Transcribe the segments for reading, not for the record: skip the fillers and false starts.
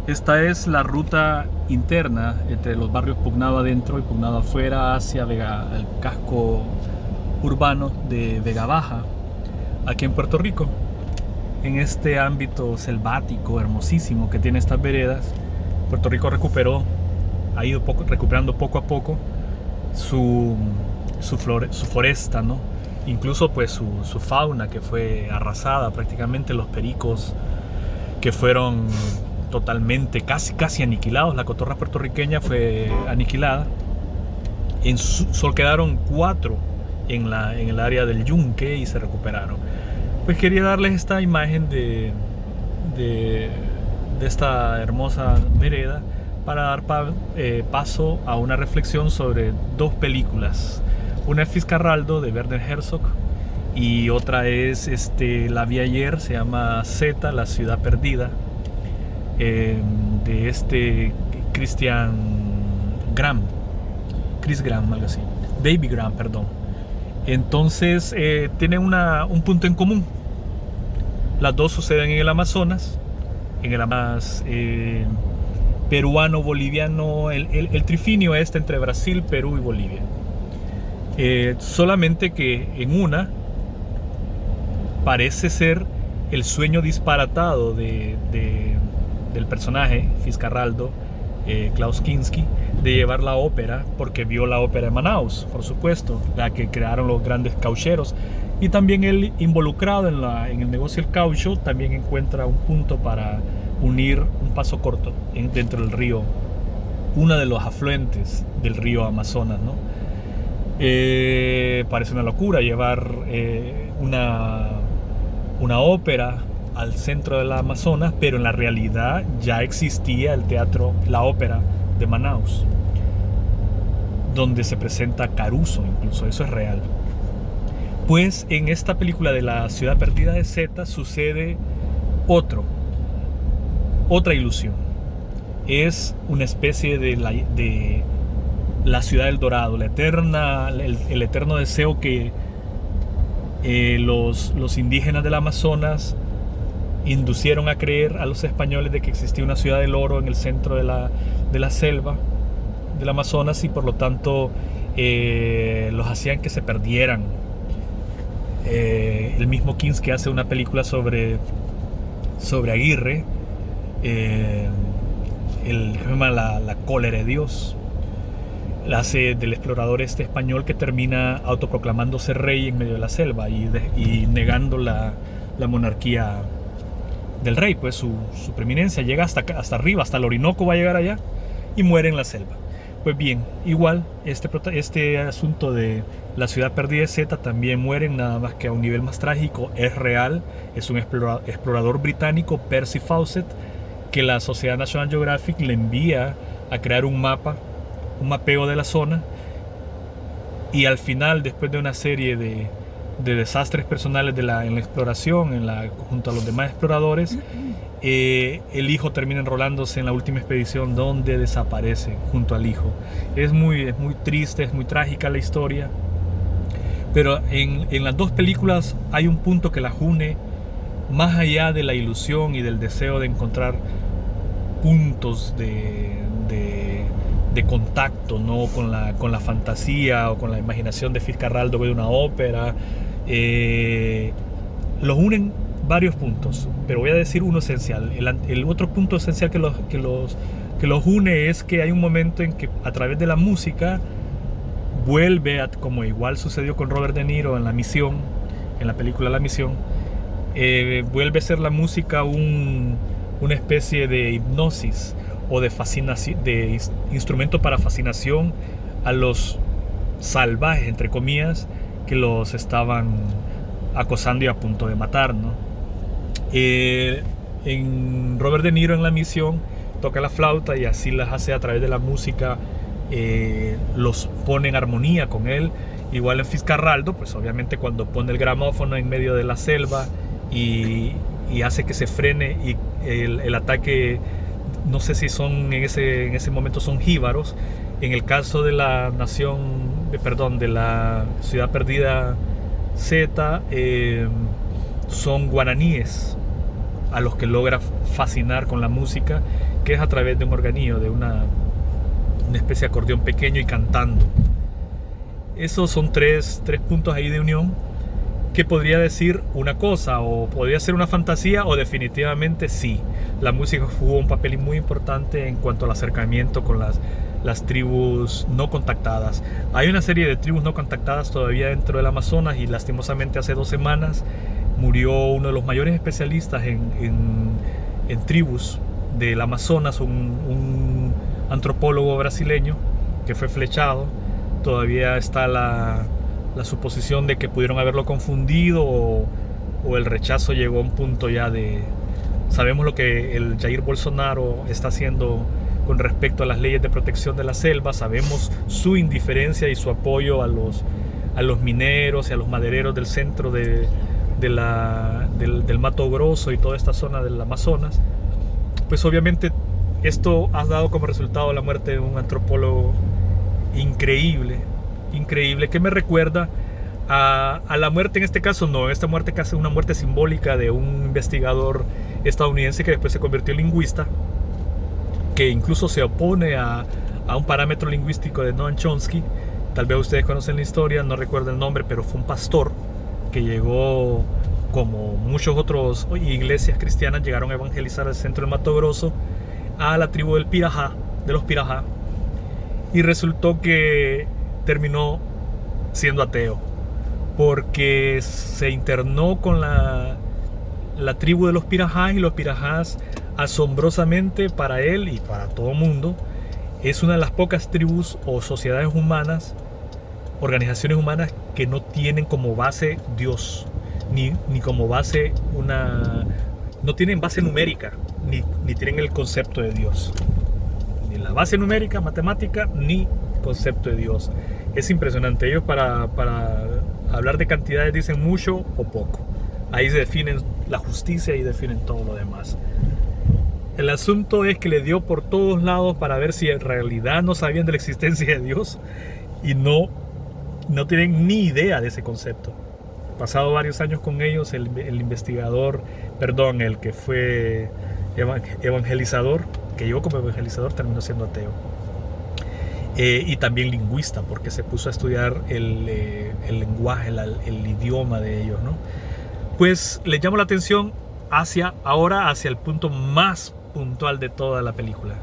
Esta es la ruta interna entre los barrios Pugnado adentro y Pugnado afuera hacia el casco urbano de Vega Baja, aquí en Puerto Rico. En este ámbito selvático, hermosísimo que tiene estas veredas, Puerto Rico ha ido recuperando poco a poco su floresta, ¿no? Incluso pues su fauna, que fue arrasada prácticamente, los pericos que fueron totalmente, casi aniquilados. La cotorra puertorriqueña fue aniquilada. Solo quedaron 4 en el área del Yunque y se recuperaron. Pues quería darles esta imagen de esta hermosa vereda para dar paso a una reflexión sobre 2 películas. Una es Fitzcarraldo de Werner Herzog y otra es la vi ayer, se llama Z, la ciudad perdida, de Chris Graham, algo así, David Graham, perdón. Entonces tienen un punto en común. Las 2 suceden en el Amazonas, peruano-boliviano, el trifinio entre Brasil, Perú y Bolivia. Solamente que en una parece ser el sueño disparatado del personaje Fitzcarraldo, Klaus Kinski, de llevar la ópera, porque vio la ópera de Manaus, por supuesto, la que crearon los grandes caucheros, y también él, involucrado en el negocio del caucho, también encuentra un punto para unir un paso corto dentro del río, uno de los afluentes del río Amazonas, ¿no? Parece una locura llevar una ópera al centro del Amazonas, pero en la realidad ya existía el teatro, la ópera de Manaus, donde se presenta Caruso, incluso eso es real. Pues en esta película de la ciudad perdida de Z sucede otra ilusión. Es una especie de la ciudad del Dorado, el eterno deseo que los indígenas del Amazonas inducieron a creer a los españoles de que existía una ciudad del oro en el centro de la selva del Amazonas, y por lo tanto los hacían que se perdieran. El mismo Kinski hace una película sobre Aguirre, que se llama la cólera de Dios. La hace del explorador español que termina autoproclamándose rey en medio de la selva y negando la monarquía del rey, pues su preeminencia. Llega hasta arriba, hasta el Orinoco va a llegar allá, y muere en la selva. Pues bien, igual este asunto de la ciudad perdida de Z también mueren, nada más que a un nivel más trágico. Es real, es un explorador británico, Percy Fawcett, que la Sociedad National Geographic le envía a crear un mapeo de la zona, y al final, después de una serie de desastres personales en la exploración, junto a los demás exploradores, el hijo termina enrolándose en la última expedición, donde desaparece junto al hijo. Es muy triste, es muy trágica la historia, pero en las 2 películas hay un punto que las une, más allá de la ilusión y del deseo de encontrar puntos de contacto, ¿no? con la fantasía o con la imaginación de Fitzcarraldo de una ópera. Los unen varios puntos, pero voy a decir uno esencial. El otro punto esencial que los une es que hay un momento en que, a través de la música, como igual sucedió con Robert De Niro en la película La Misión, vuelve a ser la música una especie de hipnosis o de instrumento para fascinación a los salvajes, entre comillas, que los estaban acosando y a punto de matar, ¿no? En Robert De Niro en La Misión toca la flauta y así las hace a través de la música, los pone en armonía con él. Igual en Fitzcarraldo, pues obviamente cuando pone el gramófono en medio de la selva y hace que se frene, y el ataque, no sé si son en ese momento son jíbaros. En el caso de la de la ciudad perdida Z, son guaraníes a los que logra fascinar con la música, que es a través de un organillo, de una especie de acordeón pequeño y cantando. Esos son tres puntos ahí de unión que podría decir una cosa, o podría ser una fantasía, o definitivamente sí. La música jugó un papel muy importante en cuanto al acercamiento con las tribus no contactadas. Hay una serie de tribus no contactadas todavía dentro del Amazonas, y lastimosamente hace 2 semanas murió uno de los mayores especialistas en tribus del Amazonas, un antropólogo brasileño que fue flechado. Todavía está la suposición de que pudieron haberlo confundido, o el rechazo llegó a un punto ya de... Sabemos lo que el Jair Bolsonaro está haciendo con respecto a las leyes de protección de la selva. Sabemos su indiferencia y su apoyo a los mineros y a los madereros del centro del Mato Grosso y toda esta zona del Amazonas. Pues obviamente esto ha dado como resultado la muerte de un antropólogo increíble, que me recuerda a la muerte, en este caso no, esta muerte casi una muerte simbólica de un investigador estadounidense que después se convirtió en lingüista, que incluso se opone a un parámetro lingüístico de Noam Chomsky. Tal vez ustedes conocen la historia, no recuerdo el nombre, pero fue un pastor que llegó, como muchos otros iglesias cristianas, llegaron a evangelizar el centro del Mato Grosso a la tribu de los Pirajá, y resultó que terminó siendo ateo, porque se internó con la tribu de los Pirajás, y los Pirajás, asombrosamente para él y para todo el mundo, es una de las pocas tribus o sociedades humanas, organizaciones humanas, que no tienen como base Dios, ni como base no tienen base numérica, ni tienen el concepto de Dios, ni la base numérica, matemática, ni concepto de Dios. Es impresionante. Ellos para hablar de cantidades dicen mucho o poco. Ahí se definen la justicia y definen todo lo demás. El asunto es que le dio por todos lados para ver si en realidad no sabían de la existencia de Dios, y no tienen ni idea de ese concepto. Pasado varios años con ellos, el que fue evangelizador, que llegó como evangelizador, terminó siendo ateo. Y también lingüista, porque se puso a estudiar el lenguaje, el idioma de ellos, ¿no? Pues le llamo la atención hacia el punto más puntual de toda la película.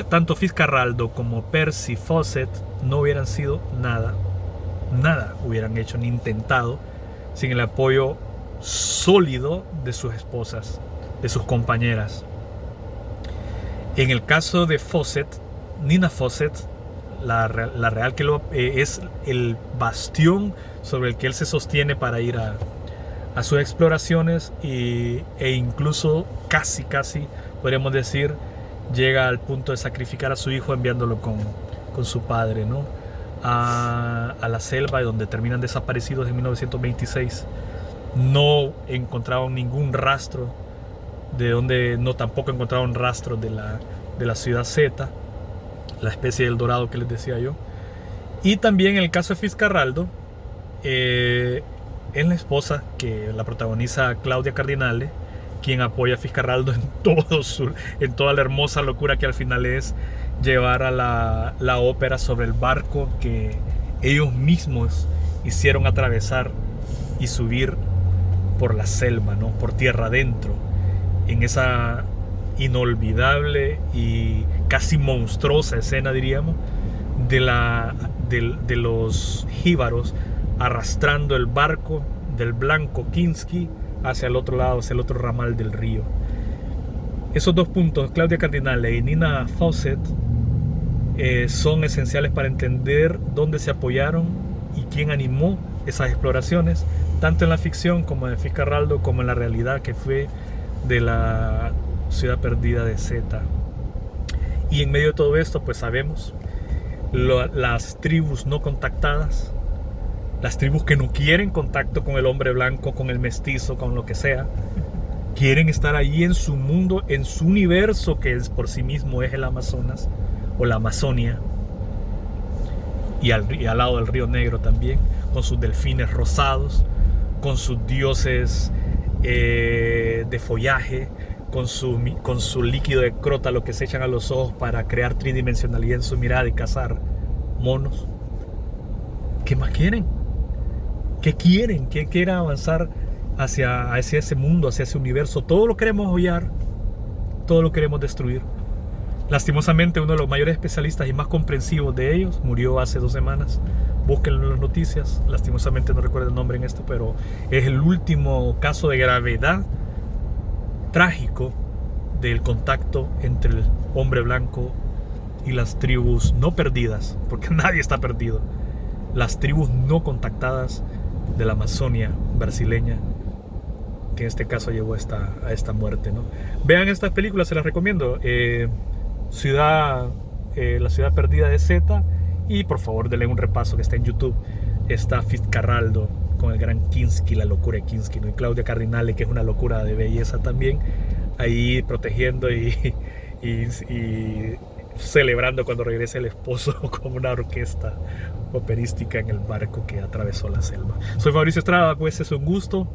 Tanto Fitzcarraldo como Percy Fawcett no hubieran sido nada hubieran hecho ni intentado sin el apoyo sólido de sus esposas, de sus compañeras. En el caso de Fawcett, Nina Fawcett, la real que es el bastión sobre el que él se sostiene para ir a sus exploraciones, e incluso casi podríamos decir llega al punto de sacrificar a su hijo enviándolo con su padre, ¿no? a la selva, donde terminan desaparecidos en 1926. No encontraron ningún rastro tampoco encontraron rastro de la ciudad Z, la especie del dorado que les decía yo. Y también en el caso de Fitzcarraldo, es la esposa, que la protagoniza Claudia Cardinale, quien apoya a Fitzcarraldo en toda la hermosa locura que al final es llevar a la ópera sobre el barco que ellos mismos hicieron atravesar y subir por la selva, ¿no? Por tierra adentro, en esa inolvidable y casi monstruosa escena, diríamos, de los jíbaros arrastrando el barco del Blanco Kinsky hacia el otro lado, hacia el otro ramal del río. Esos 2 puntos, Claudia Cardinale y Nina Fawcett, son esenciales para entender dónde se apoyaron y quién animó esas exploraciones, tanto en la ficción como en Fitzcarraldo, como en la realidad que fue de la ciudad perdida de Z. Y en medio de todo esto, pues sabemos las tribus no contactadas, las tribus que no quieren contacto con el hombre blanco, con el mestizo, con lo que sea, quieren estar ahí en su mundo, en su universo, que es por sí mismo es el Amazonas o la Amazonia, y al lado del Río Negro también, con sus delfines rosados, con sus dioses de follaje, con su líquido de crótalo que se echan a los ojos para crear tridimensionalidad en su mirada y cazar monos. ¿Qué más quieren? ¿Qué quieren? ¿Quién quiere avanzar hacia ese mundo, hacia ese universo? Todo lo queremos hollar, todo lo queremos destruir. Lastimosamente, uno de los mayores especialistas y más comprensivos de ellos murió hace 2 semanas. Búsquenlo en las noticias. Lastimosamente no recuerdo el nombre en esto, pero es el último caso de gravedad trágico del contacto entre el hombre blanco y las tribus no perdidas, porque nadie está perdido, las tribus no contactadas de la Amazonia brasileña, que en este caso llevó a esta muerte, ¿no? Vean estas películas, se las recomiendo. La ciudad perdida de Z, y por favor denle un repaso que está en YouTube. Está Fitzcarraldo con el gran Kinski, la locura de Kinski, ¿no? Y Claudia Cardinale, que es una locura de belleza también, ahí protegiendo y celebrando cuando regrese el esposo con una orquesta operística en el barco que atravesó la selva. Soy Fabricio Estrada, pues es un gusto.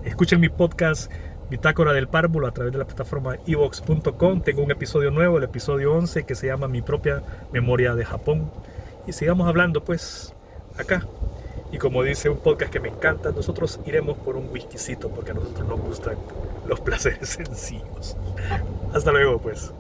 Escuchen mi podcast Bitácora del Párvulo a través de la plataforma evox.com. Tengo un episodio nuevo, el episodio 11, que se llama Mi propia memoria de Japón. Y sigamos hablando pues acá. Y como dice un podcast que me encanta, nosotros iremos por un whiskycito porque a nosotros nos gustan los placeres sencillos. Hasta luego pues.